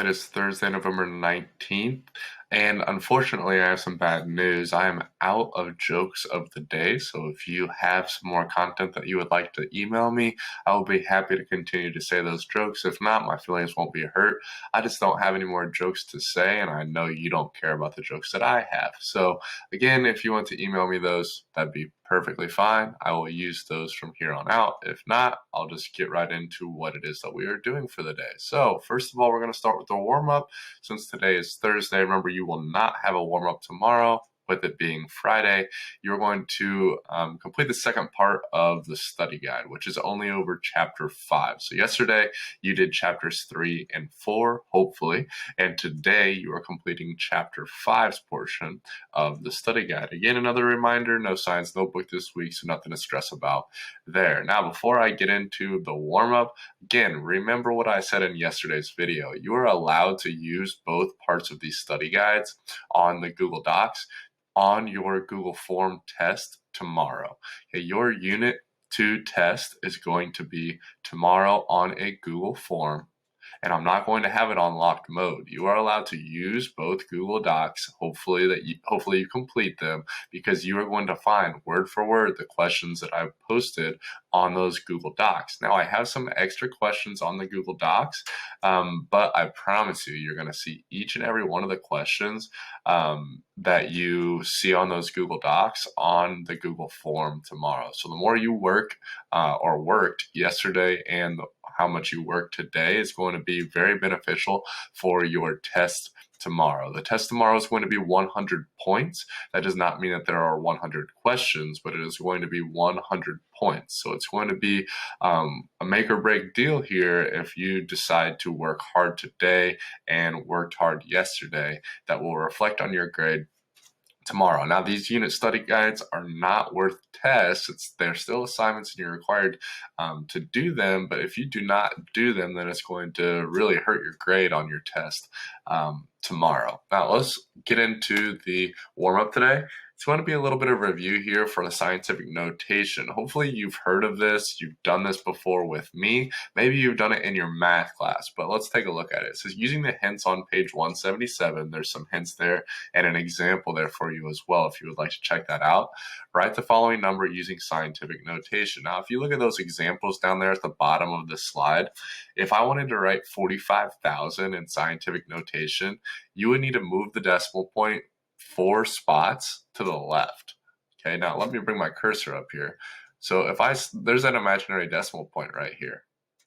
is Thursday, November 19th, and unfortunately, I have some bad news. I am out of jokes of the day, so if you have some more content that you would like to email me, I will be happy to continue to say those jokes. If not, my feelings won't be hurt. I just don't have any more jokes to say, and I know you don't care about the jokes that I have. So, again, if you want to email me those, that'd be perfectly fine. I will use those from here on out. If not, I'll just get right into what it is that we are doing for the day. So, first of all, we're going to start with the warm up. Since today is Thursday, remember you will not have a warm up tomorrow. With it being Friday, you're going to complete the second part of the study guide, which is only over chapter 5. So yesterday you did chapters 3 and 4, hopefully, and today you are completing chapter 5's portion of the study guide. Again, another reminder, no science notebook this week, so nothing to stress about there. Now, before I get into the warm-up, again, remember what I said in yesterday's video. You are allowed to use both parts of these study guides on the Google Docs on your Google Form test tomorrow. Okay, your Unit 2 test is going to be tomorrow on a Google Form, and I'm not going to have it on locked mode. You are allowed to use both Google Docs. Hopefully you complete them, because you are going to find word for word the questions that I've posted on those Google Docs. Now, I have some extra questions on the Google Docs, but I promise you're going to see each and every one of the questions that you see on those Google Docs on the Google Form tomorrow. So the more you work or worked yesterday and how much you work today is going to be very beneficial for your test tomorrow. The test tomorrow is going to be 100 points. That does not mean that there are 100 questions, but it is going to be 100 points. So it's going to be a make or break deal here if you decide to work hard today and worked hard yesterday. That will reflect on your grade tomorrow. Now, these unit study guides are not worth tests. They're still assignments and you're required to do them. But if you do not do them, then it's going to really hurt your grade on your test tomorrow. Now, let's get into the warm-up today. It's going to be a little bit of review here for the scientific notation. Hopefully you've heard of this. You've done this before with me. Maybe you've done it in your math class, but let's take a look at it. It says using the hints on page 177, there's some hints there and an example there for you as well if you would like to check that out. Write the following number using scientific notation. Now, if you look at those examples down there at the bottom of the slide, if I wanted to write 45,000 in scientific notation, you would need to move the decimal point 4 spots to the left. Okay, now let me bring my cursor up here. So there's an imaginary decimal point right here,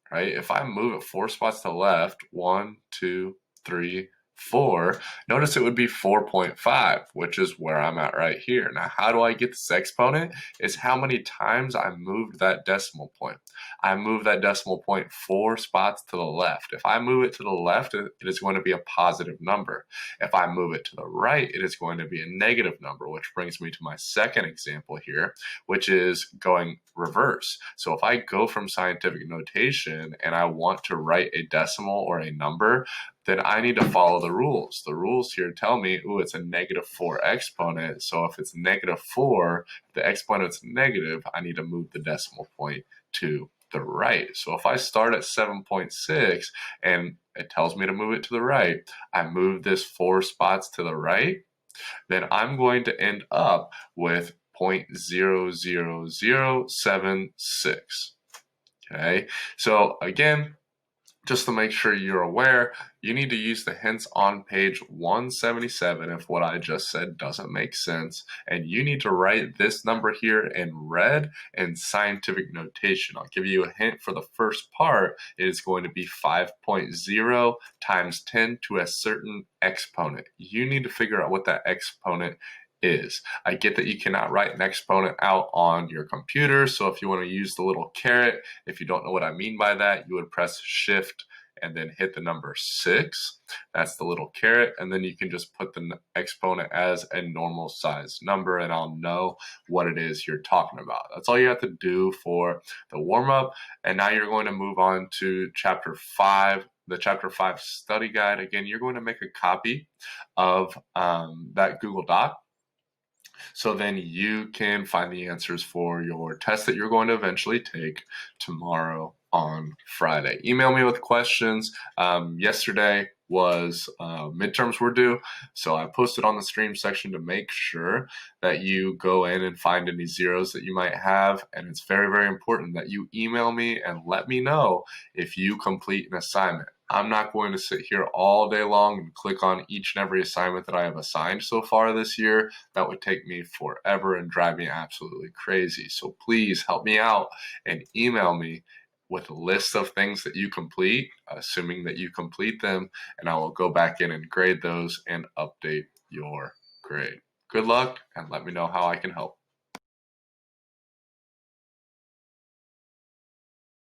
right? If I move it 4 spots to the left, 1, 2, 3, 4, notice it would be 4.5, which is where I'm at right here. Now, how do I get this exponent? Is how many times I moved that decimal point. I move that decimal point 4 spots to the left. If I move it to the left, it is going to be a positive number. If I move it to the right, it is going to be a negative number, which brings me to my second example here, which is going reverse. So if I go from scientific notation and I want to write a decimal or a number, then I need to follow the rules. The rules here tell me, it's a -4 exponent. So if it's -4, if the exponent's negative, I need to move the decimal point to the right. So if I start at 7.6 and it tells me to move it to the right, I move this 4 spots to the right, then I'm going to end up with 0.00076. Okay, so again, just to make sure you're aware, you need to use the hints on page 177 if what I just said doesn't make sense. And you need to write this number here in red in scientific notation. I'll give you a hint for the first part. It is going to be 5.0 times 10 to a certain exponent. You need to figure out what that exponent is. I get that you cannot write an exponent out on your computer, so if you want to use the little caret, if you don't know what I mean by that, you would press Shift and then hit the number 6. That's the little caret, and then you can just put the exponent as a normal size number, and I'll know what it is you're talking about. That's all you have to do for the warm-up, and now you're going to move on to chapter 5. The chapter 5 study guide. Again, you're going to make a copy of that Google Doc. So then you can find the answers for your test that you're going to eventually take tomorrow on Friday. Email me with questions. Yesterday was midterms were due. So I posted on the stream section to make sure that you go in and find any zeros that you might have. And it's very, very important that you email me and let me know if you complete an assignment. I'm not going to sit here all day long and click on each and every assignment that I have assigned so far this year. That would take me forever and drive me absolutely crazy. So please help me out and email me with a list of things that you complete, assuming that you complete them, and I will go back in and grade those and update your grade. Good luck, and let me know how I can help.